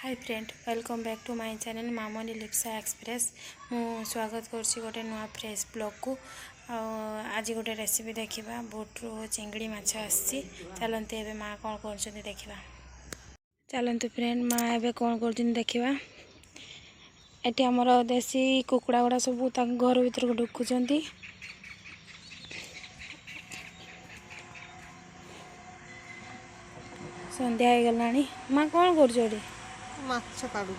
Hi friend welcome back to my channel Mamoni Lipsa express. मु स्वागत करछि गोटे नुआ फ्रेश ब्लॉग को। आज गोटे रेसिपी देखा बोट्रु चिंगड़ी माछ आसी। चलते एवं माँ कौन कर देखा। चलते फ्रेंड माँ एवं कौन कर देखा। ये आमर देसी कुकुड़ा गुड़ा सब घर भर को ढुकुंट। संध्या हो गलानी माँ कौन कर माछ काढू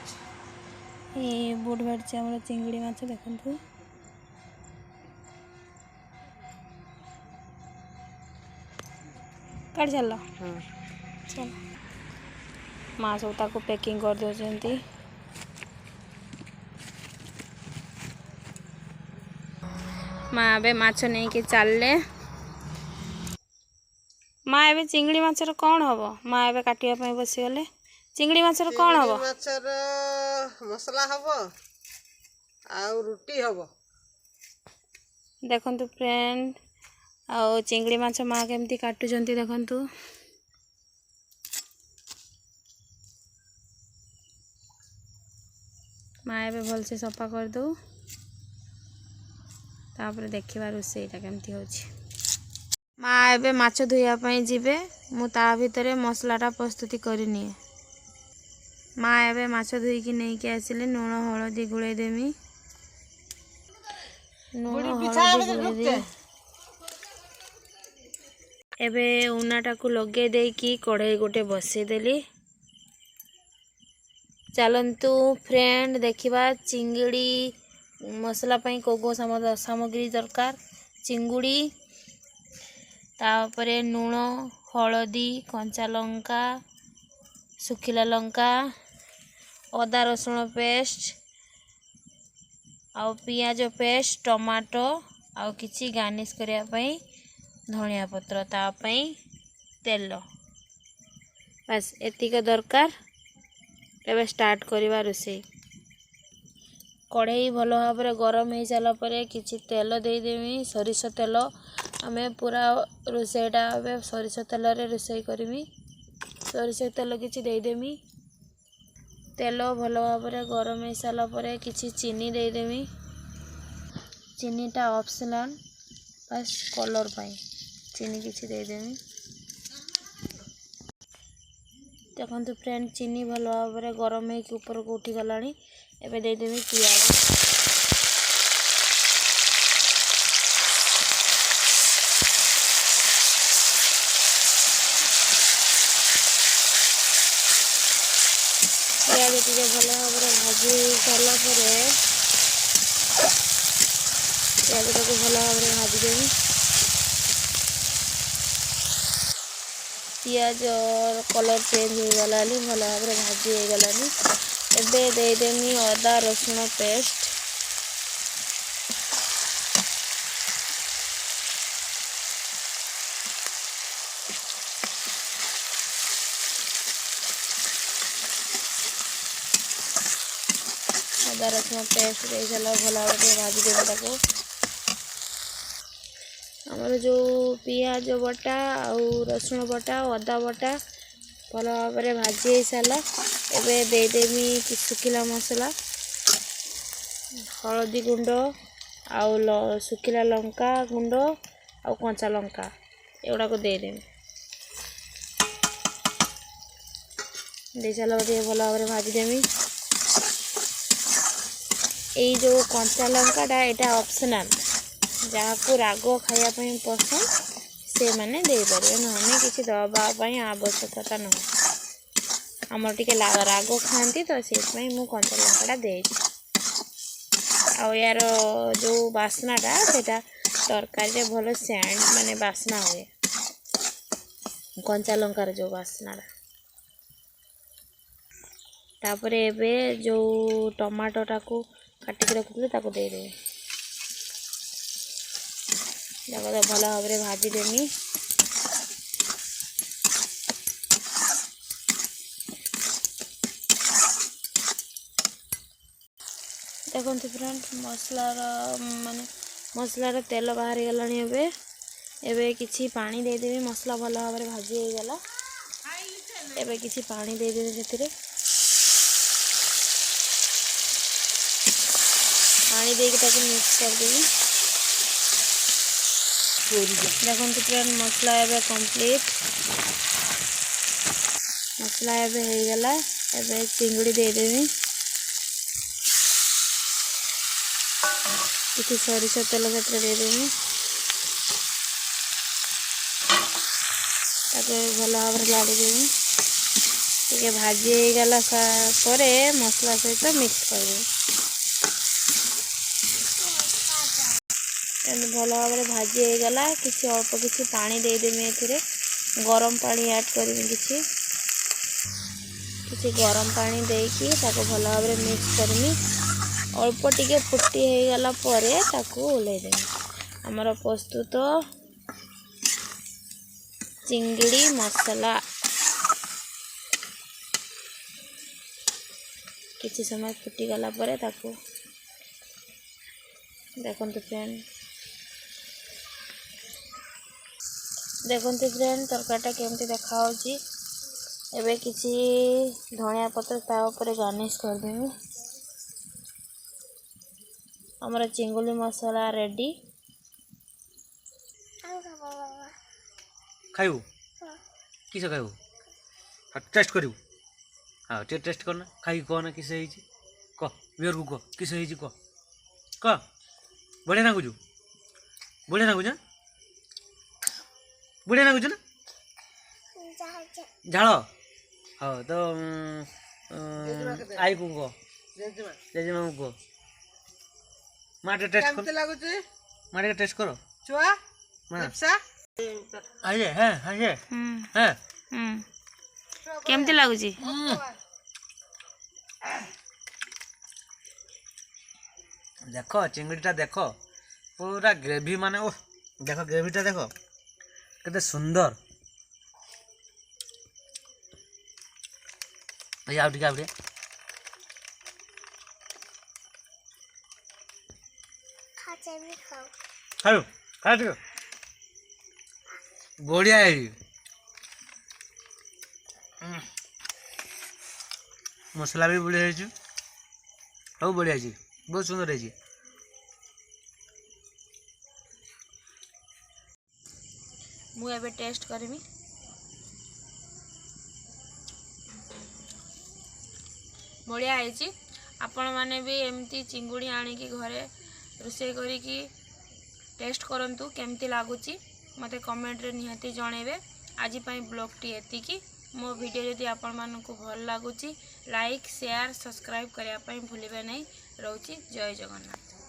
ये बोट बाड़ी आम चिंगड़ी माछ देखु काट चल चल माँ सब ताको पैकिंग कर दे। माँ ए माछ नहीं कि चलले। माँ ए चिंगड़ी माछर कौन हम माँ ए काटापी बसीगले। चिंगड़ी माछर कौन हम माछर मसला हब आउ रुटी हब। देखंतु फ्रेंड आउ चिंगड़ी माछ माँ केमती काटुचंती देखंतु। माँ ए भल से सफा कर दो तापर देखिबा रोसईटा केमती होची। माँ ए माछ धोइया जीवे मु ता भितर मसलाटा प्रस्तुति करनी। माँ ए माछ धोईकी नहीं कि आसिले लुण हलदी गुड़े देमी। लुण हलदी गुड़े दे एबे उनाटा को लगे देकी कढ़ाई गोटे बसईदेली। चलतु फ्रेंड देखिबा चिंगड़ी मसला पई कोगो सामग्री दरकार। चिंगुड़ी तापरे लुण हलदी कंचा लंका सुखिला लंका अदा रसुण पेस्ट आउ पियाज पेस्ट टमाटो आउ किछि गार्निश करिया पई धनिया पत्र तापई तेल बस एतिक दरकार। एबे स्टार्ट करिवा रोसई। कढ़ाई भल भाव गरम हो सारा पर किछि तेल देदेमी सरिष तेल। आमे पूरा रोसईटा सरिष तेल रे रोसई करमी। सरिष तेल किछि देदेमी। तेल भल भाव गरम हो सारा पर किछि चीनी देदेमी। चीनीटा ऑप्शनल बस कलर पाई चीनी किछि देदेमी। देखंतु फ्रेंड चीनी भल भाव गरम होकर ऊपर को उठी गलानी। एबे देदेमी पियाज। पियाज टिके भल भाव भाजी सारा पियाज टाक भल भाव भाजीदेवी। पियाज कलर चेंज हो गलानी भल भाव भाजी हो गलानी। एबे देदेमी अदा रसुण पेस्ट। अदा रसुण पेस्ट दे सारा भल भाव भाजीदेवी ताको। आमर जो पियाज बटा आउ रसुण बटा अदा बटा भल भाव भाजी हो सारा। एबे देदेमी कि सुखिला मसला हलदी गुंड आउ सुखिला लंका गुंड आउ कंचा लंका एगुड़ा को देदेमी। दे सारा भल भाव भाजीदेमी। यही जो कंचा लंकाटा यहाँ ऑप्शनल जहाँ को राग खायापी पसंद से मैंने दे पारे ना किसी दवाई आवश्यकता ना। आमर टिके राग खाती तो से मु कंचा लंकाटा दे। यार जो बास्नाटा सेटा तरकारी भल सेंट माने बास्ना हुए कंचा लंकार जो बास्नाटा। तापर एबे जो टमाटोटा को काटिक रखी ताको दे दे भल भाव भाजीदेमी। देखते फ्रेंड मसलार माने मसलार तेल बाहर गलानी। एबे किछि पानी देदेवी। मसला भल भाव भाजी हो गला। एबे किछि पानी देदेवी। पानी देके ताको मिक्स कर देबी। देखो फ्रेंड मसला एबे कंप्लीट मसला एबे हो गला। एबे चिंगुड़ी दे देबी किसी सरिष तेल क्षेत्र दे देबी ताको भल भाव लाड़ी देबी टे भाजी हो गला पर मसला सहित मिक्स कर देबी। भल भाव भाजी हो गला किसी अल्प किसी पानी दे देमी एथिरे गरम पानी ऐड करमी किसी गरम पानी देकी ताको भल भाव मिक्स करमी। अल्प टिके फुटी हो गला परे ताको ओल्हे देमी। हमर प्रस्तुत चिंगड़ी मसला किसी समय फुटी गला परे ताको देखंतु फ्रेंड फ्रेंड तरकारीटा केमती देखा एबे किसी धनिया पत्र ता ऊपर गार्निश कर देबी। हमर चिंगुली मसला रेडी। खाइबू किस खाइबू टेस्ट करू। हाँ टेस्ट करना खाई कहना किस कह बियर को कह किस कह बढ़िया नागुचु बढ़िया नागुच बढ़िया नागुच ना झाड़। हाँ तो आई को कह जेजेमा को कह माटे टेस्ट कर माटे टेस्ट करो छुआ आइए हैं आइए हैं केमती लागुची देख चिंगड़ीटा देख पूरा ग्रेवी माने ओ देख ग्रेवीटा देख केते सुंदर। आउ टिके खाओ खा टिके बढ़िया है मसला भी बढ़िया है सब बढ़िया है बहुत सुंदर है। मु एबे टेस्ट करमी। बढ़िया है। आपण माने भी एमती चिंगुड़ी आनिकी घरे रोषे करिकी टेस्ट करंतु केमती लागुची मते कमेंट रे निहाती जणेबे। आज पई ब्लॉग टी एतिकी। मो वीडियो जदि आपण मानकु भल लागुची लाइक शेयर सब्सक्राइब करिया पई भूलिबे नहीं। रहउची जय जगन्नाथ।